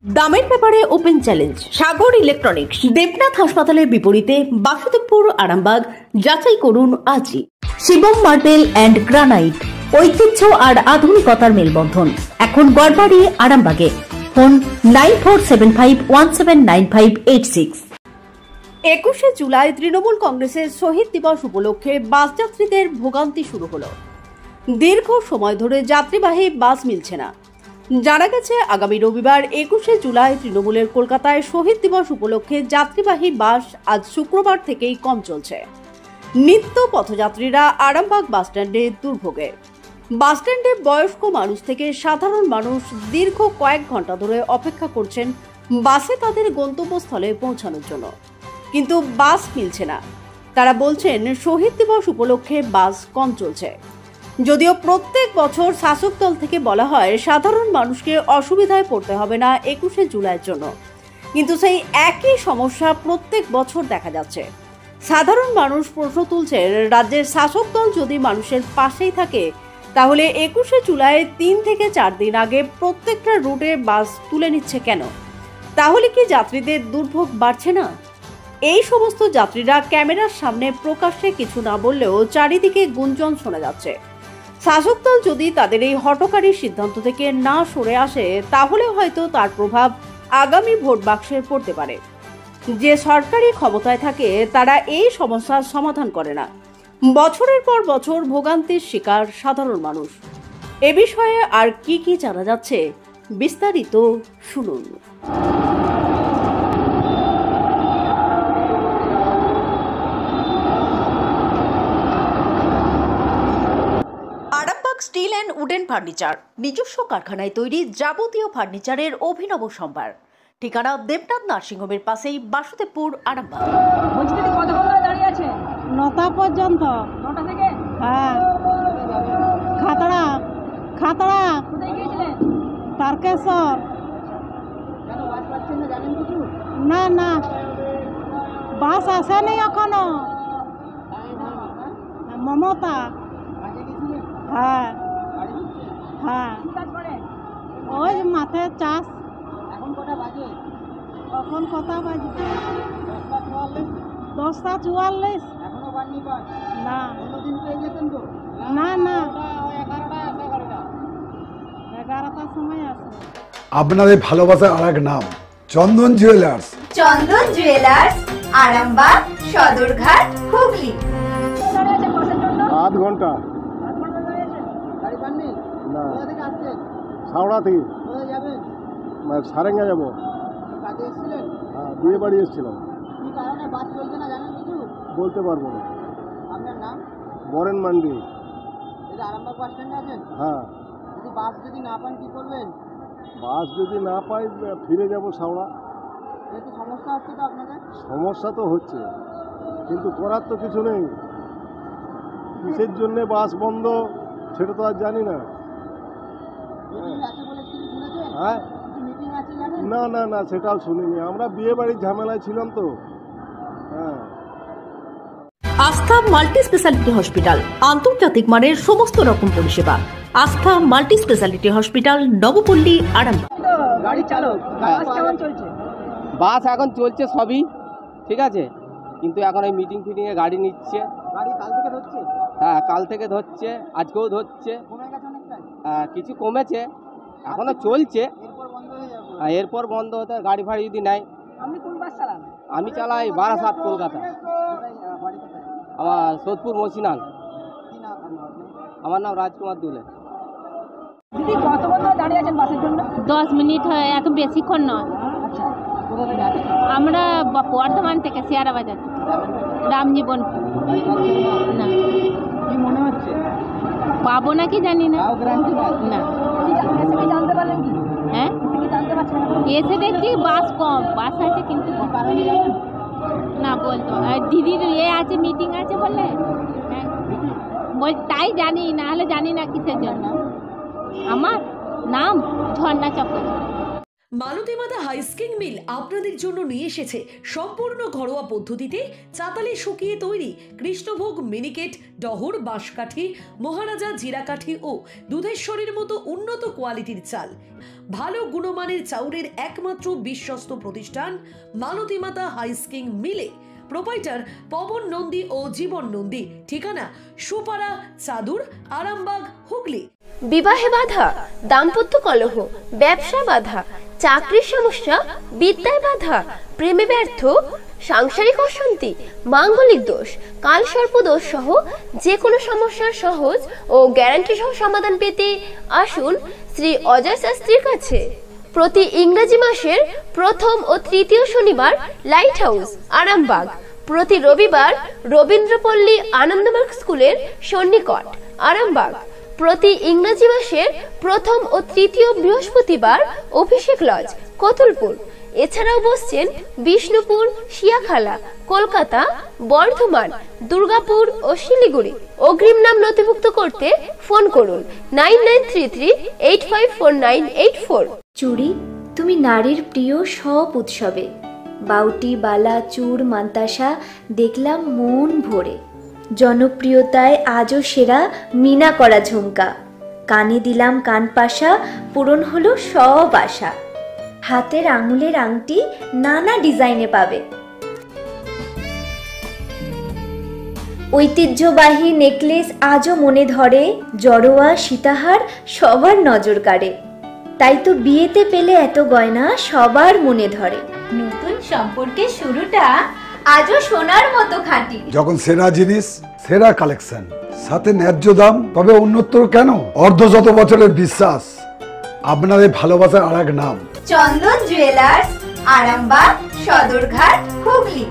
দামের ব্যাপারে open challenge সাগর electronics. Debnath হাসপাতালের বিপরীতে বাসুদেবপুর, আরামবাগ। যাচাই করুন আজই। শিবম মার্বেল অ্যান্ড গ্রানাইট, ঐতিহ্য আর আধুনিকতার মেলবন্ধন। এখন গড়বাড়ি, আরামবাগে। ফোন 9475179586। 21শে জুলাই তৃণমূল কংগ্রেসের শহীদ দিবস উপলক্ষে বাস যাত্রীদের ভোগান্তি শুরু হলো। দীর্ঘ সময় ধরে যাত্রীবাহী বাস মিলছে না। জানা গেছে, আগামী রবিবার 21শে জুলাই তৃণমূলের কলকাতায় শহীদ দিবস উপলক্ষে যাত্রীবাহী বাস আজ শুক্রবার থেকেই কম চলছে। নিত্য পথযাত্রীরা আরামবাগ বাসস্ট্যান্ডে দুর্ভোগে। বাসস্ট্যান্ডে বয়স্ক মানুষ থেকে সাধারণ মানুষ দীর্ঘ কয়েক ঘন্টা ধরে অপেক্ষা করছেন বাসে তাদের গন্তব্যস্থলে পৌঁছানোর জন্য, কিন্তু বাস মিলছে না। তারা বলছেন, শহীদ দিবস উপলক্ষে বাস কম চলছে। যদিও প্রত্যেক বছর শাসক দল থেকে বলা হয় সাধারণ মানুষকে অসুবিধায় পড়তে হবে না 21শে জুলাইয়ের জন্য, কিন্তু সেই একই সমস্যা প্রত্যেক বছর দেখা যাচ্ছে। সাধারণ মানুষ প্রশ্ন তুলছে, রাজ্যের শাসক দল যদি মানুষের পাশেই থাকে তাহলে 21শে জুলাই 3 থেকে 4 দিন আগে প্রত্যেকটা রুটে বাস তুলে নিচ্ছে কেন? তাহলে কি যাত্রীদের দুর্ভোগ বাড়ছে না? এই সমস্ত যাত্রীরা ক্যামেরার সামনে প্রকাশ্যে কিছু না বললেও চারিদিকে গুঞ্জন শোনা যাচ্ছে। শাসক দল যদি তাদের এই হঠকারী সিদ্ধান্ত থেকে না সরে আসে তাহলে হয়তো তার প্রভাব আগামী ভোট বাক্সে পড়তে পারে। যে সরকারি ক্ষমতায় থাকে তারা এই সমস্যার সমাধান করে না। বছরের পর বছর ভোগান্তির শিকার সাধারণ মানুষ। এ বিষয়ে আর কি কি জানা যাচ্ছে, বিস্তারিত শুনুন। স্টিল অ্যান্ড উডেন ফার্নিচার, নিজস্ব কারখানায় তৈরি যাবতীয় ফার্নিচারের অভিনব সম্ভার। ঠিকানা দেবনাথ নার্সিংহোমের পাশেই, বাসুদেবপুর, আরামবাগ। বলছি দিদি, কতক্ষণ ধরে দাঁড়িয়ে আছেন? 9টা পর্যন্ত। 9টা থেকে? হ্যাঁ। খাতড়া। কোথায় গিয়েছিলেন? তারকেশ্বর। কেন বাস পাচ্ছেন না জানেন কিছু? না, বাস আসেনি এখনো। মমতা। হ্যাঁ। কি কাজ করেন? ওই মাঠে চাষ। এখন কটা বাজে? এখন কটা বাজে? 10টা 44। 10টা 44। এখনো বাড়নি বাস? না। অন্যদিন পেয়ে যেতেন তো? না। 11টায় আসে গাড়িটা। 11টার সময় আসে। আপনাদের ভালোবাসার আরেক নাম চন্দন জুয়েলার্স। চন্দন জুয়েলার্স, আরামবাগ, সদরঘাট, হুগলি। দাঁড়িয়ে আছেন বাসের জন্য? 8 ঘন্টা। 8 ঘন্টা দাঁড়িয়ে আছেন? গাড়ি পাননি? না। কোথা থেকে আসছেন? হাওড়া থেকে কোথায় যাবেন? সারেঙ্গা যাবো। কাজে এসেছিলেন? হ্যাঁ, বিয়ে বাড়ি এসেছিলাম। কি কারণে বাস চলছে না জানেন কিছু? বলতে পারবো না। আপনার নাম? বরেন মান্ডি। এটা আরামবাগ বাস স্ট্যান্ডে আছেন? হ্যাঁ। বাস যদি না পান কি করবেন? বাস যদি না পাই ফিরে যাব হাওড়া। যেহেতু সমস্যা হচ্ছে তো আপনাদের? সমস্যা তো হচ্ছে, কিন্তু করার তো কিছু নেই। কিসের জন্যে বাস বন্ধ সেটা তো আর জানি না। মিটিং আছে বলে কিছু শুনেছেন? হ্যাঁ। কিছু মিটিং আছে জানেন? না, সেটাও শুনিনি। আমরা বিয়ে বাড়ির ঝামেলায় ছিলাম তো। হ্যাঁ। আস্থা মাল্টি স্পেশালিটি হসপিটাল, আন্তর্জাতিক মানের সমস্ত রকম পরিষেবা। আস্থা multi speciality hospital, Nabapalli, Arambagh. গাড়ি চালক, বাস কেমন চলছে? বাস এখন চলছে সবই ঠিক আছে, কিন্তু এখন এই মিটিং ফিটিংয়ে গাড়ি নিচ্ছে। গাড়ি কাল থেকে ধরছে? হ্যাঁ, কাল থেকে ধরছে, আজকেও ধরছে। কমে গেছে অনেকটাই? হ্যাঁ, কিছু কমেছে, এখনও চলছে। এরপর বন্ধ হয়ে যাবে? এরপর বন্ধ হতে গাড়ি ফাড়ি যদি নেয়। আপনি কোন বাস চালান? আমি চালাই বারাসাত, কলকাতা। কোথায় বাড়ি কোথায়? আমার সোদপুর মসিনাল। কি নাম আপনার? আমার নাম রাজকুমার দুলে। দিদি, কতক্ষণ ধরে দাঁড়িয়ে আছেন বাসের জন্য? 10 মিনিট হয়, এত বেশিক্ষণ নয়। আচ্ছা, কোথা থেকে আসেন? আমরা বর্ধমান থেকে, শেয়ারা বাজার থেকে। রামজীবন। না, কি মনে হচ্ছে? পাবো নাকি জানি না। তাও গ্যারান্টি না। এসে কি জানতে পারলেন কি? হ্যাঁ, এসে কি জানতে পারছেন? এসে দেখছি বাস কম, বাস আছে কিন্তু কম। কারণে জানেন? না বলতো, আর দিদির আছে, মিটিং আছে বলে। হ্যাঁ, তাই জানি, না হলে জানি না কিসের জন্য। আমার নাম ঝর্ণা চক্রবর্তী। মালতীমাতা হাইস্কিং মিল আপনাদের জন্য নিয়ে এসেছে সম্পূর্ণ ঘরোয়া পদ্ধতিতে চাতালে শুকিয়ে তৈরি কৃষ্ণভোগ মিনিকেট, ডহর, বাঁশকাঠি, মহারাজা জিরাকাঠি ও দুধেশ্বরীর মতো উন্নত কোয়ালিটির চাল। ভালো গুণমানের চাউলের একমাত্র বিশ্বস্ত প্রতিষ্ঠান মালতীমাতা হাইস্কিং মিলে। প্রোপাইটার পবন নন্দী ও জীবন নন্দী। ঠিকানা সুপারা, চাদুর, আরামবাগ, হুগলি। বিবাহে বাধা, দাম্পত্য কলহ, ব্যবসা বাধা, চাকরির সমস্যা, বিদ্যায় বাধা, প্রেমে ব্যর্থ, সাংসারিক অশান্তি, মাঙ্গলিক দোষ, কালসর্প দোষ সহ যে কোনো সমস্যার সহজ ও গ্যারান্টি সহ সমাধান পেতে আসুন শ্রী অজয় শাস্ত্রীর কাছে। প্রতি ইংরেজি মাসের প্রথম ও তৃতীয় শনিবার লাইট হাউস, আরামবাগ। প্রতি রবিবার রবীন্দ্রপল্লী আনন্দমার্গ স্কুলের সন্নিকট, আরামবাগ। প্রতি ইংরেজি মাসের প্রথম ও তৃতীয় বৃহস্পতিবার অভিষেক লজ, কতুলপুর। এছাড়াও বসছেন বিষ্ণুপুর, শিয়াখালা, কলকাতা, বর্ধমান, দুর্গাপুর ও শিলিগুড়ি। অগ্রিম নাম নথিভুক্ত করতে ফোন করুন 9933854984। চুড়ি, তুমি নারীর প্রিয় সব উৎসবে। বাউটি, বালা, চূড়, মান্তাসা দেখলাম মন ভরে। জনপ্রিয়তায় আজও সেরা মিনা করা ঝুমকা। কানে দিলাম কানপাশা, পূরণ হলো সব আশা। হাতের আঙুলের আংটি নানা ডিজাইনে পাবে। ঐতিহ্যবাহী নেকলেস আজও মনে ধরে। জড়োয়া, সীতাহার সবার নজর কাড়ে। তাই তো বিয়েতে পেলে এত গয়না সবার মনে ধরে। নতুন সম্পর্কের শুরুটা আজও সোনার মতো খাঁটি। যখন সেরা জিনিস, সেরা কালেকশন, সাথে ন্যায্য দাম, তবে উন্নতর কেন? অর্ধশত বছরের বিশ্বাস, আপনাদের ভালোবাসার আর এক নাম চন্দন জুয়েলার্স, আরামবাগ, সদরঘাট, হুগলি।